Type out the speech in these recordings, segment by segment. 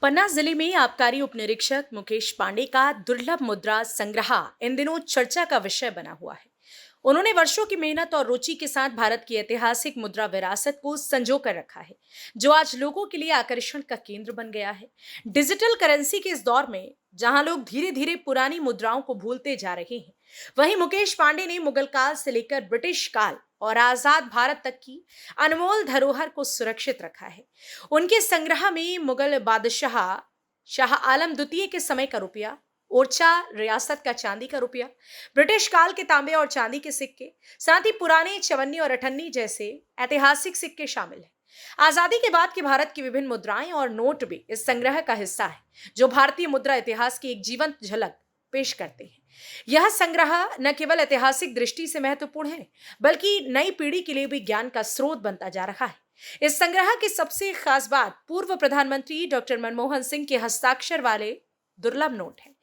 पन्ना जिले में आबकारी उप निरीक्षक मुकेश पांडे का दुर्लभ मुद्रा संग्रह इन दिनों चर्चा का विषय बना हुआ है। उन्होंने वर्षों की मेहनत और रुचि के साथ भारत की ऐतिहासिक मुद्रा विरासत को संजो कर रखा है, जो आज लोगों के लिए आकर्षण का केंद्र बन गया है। डिजिटल करेंसी के इस दौर में जहां लोग धीरे धीरे पुरानी मुद्राओं को भूलते जा रहे हैं, वहीं मुकेश पांडे ने मुगल काल से लेकर ब्रिटिश काल और आजाद भारत तक की अनमोल धरोहर को सुरक्षित रखा है। उनके संग्रह में मुगल बादशाह शाह आलम द्वितीय के समय का रुपया, ओरछा रियासत का चांदी का रुपया, ब्रिटिश काल के तांबे और चांदी के सिक्के, साथ ही पुराने चवन्नी और अठन्नी जैसे ऐतिहासिक सिक्के शामिल हैं। आजादी के बाद के भारत की विभिन्न मुद्राएं और नोट भी इस संग्रह का हिस्सा है, जो भारतीय मुद्रा इतिहास की एक जीवंत झलक पेश करते हैं। यह संग्रह न केवल ऐतिहासिक दृष्टि से महत्वपूर्ण है, बल्कि नई पीढ़ी के लिए भी ज्ञान का स्रोत बनता जा रहा है। इस संग्रह की सबसे खास बात पूर्व प्रधानमंत्री डॉक्टर मनमोहन सिंह के हस्ताक्षर वाले दुर्लभ नोट है।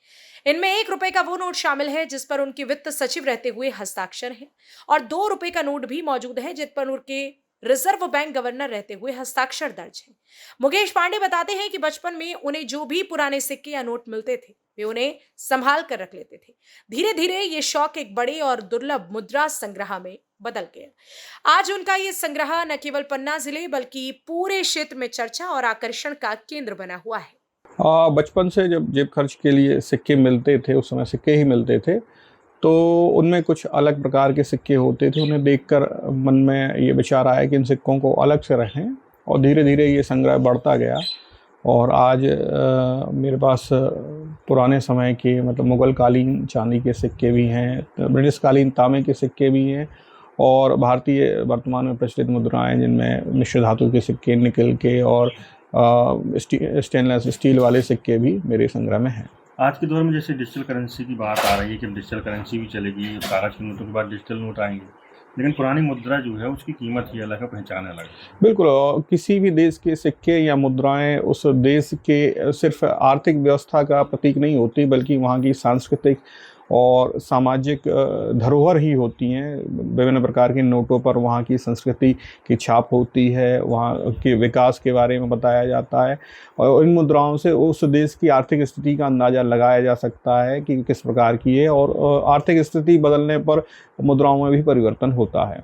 इनमें ₹1 का वो नोट शामिल है जिस पर उनके वित्त सचिव रहते हुए हस्ताक्षर हैं, और ₹2 का नोट भी मौजूद है जिस पर उनके रिजर्व बैंक गवर्नर रहते हुए हस्ताक्षर दर्ज है। मुकेश पांडे बताते हैं कि बचपन में उन्हें जो भी पुराने सिक्के या नोट मिलते थे, वे उन्हें संभाल कर रख लेते थे। धीरे धीरे ये शौक एक बड़े और दुर्लभ मुद्रा संग्रह में बदल गया। आज उनका ये संग्रह न केवल पन्ना जिले बल्कि पूरे क्षेत्र में चर्चा और आकर्षण का केंद्र बना हुआ है। बचपन से जब जेब खर्च के लिए सिक्के मिलते थे, उस समय सिक्के ही मिलते थे, तो उनमें कुछ अलग प्रकार के सिक्के होते थे। उन्हें देखकर मन में ये विचार आया कि इन सिक्कों को अलग से रखें, और धीरे धीरे ये संग्रह बढ़ता गया। और आज मेरे पास पुराने समय के मतलब मुग़ल कालीन चांदी के सिक्के भी हैं, ब्रिटिश कालीन तांबे के सिक्के भी हैं, और भारतीय वर्तमान में प्रचलित मुद्राएं जिनमें मिश्र धातु के सिक्के, निकल के और स्टेनलेस स्टील वाले सिक्के भी मेरे संग्रह में हैं। आज के दौर में जैसे डिजिटल करेंसी की बात आ रही है कि अब डिजिटल करेंसी भी चलेगी, कागज के नोटों के बाद डिजिटल नोट आएंगे, लेकिन पुरानी मुद्रा जो है उसकी कीमत ही अलग है, पहचान अलग है। बिल्कुल, किसी भी देश के सिक्के या मुद्राएं उस देश के सिर्फ आर्थिक व्यवस्था का प्रतीक नहीं होती, बल्कि वहाँ की सांस्कृतिक और सामाजिक धरोहर ही होती हैं। विभिन्न प्रकार के नोटों पर वहाँ की संस्कृति की छाप होती है, वहाँ के विकास के बारे में बताया जाता है, और इन मुद्राओं से उस देश की आर्थिक स्थिति का अंदाज़ा लगाया जा सकता है कि किस प्रकार की है, और आर्थिक स्थिति बदलने पर मुद्राओं में भी परिवर्तन होता है।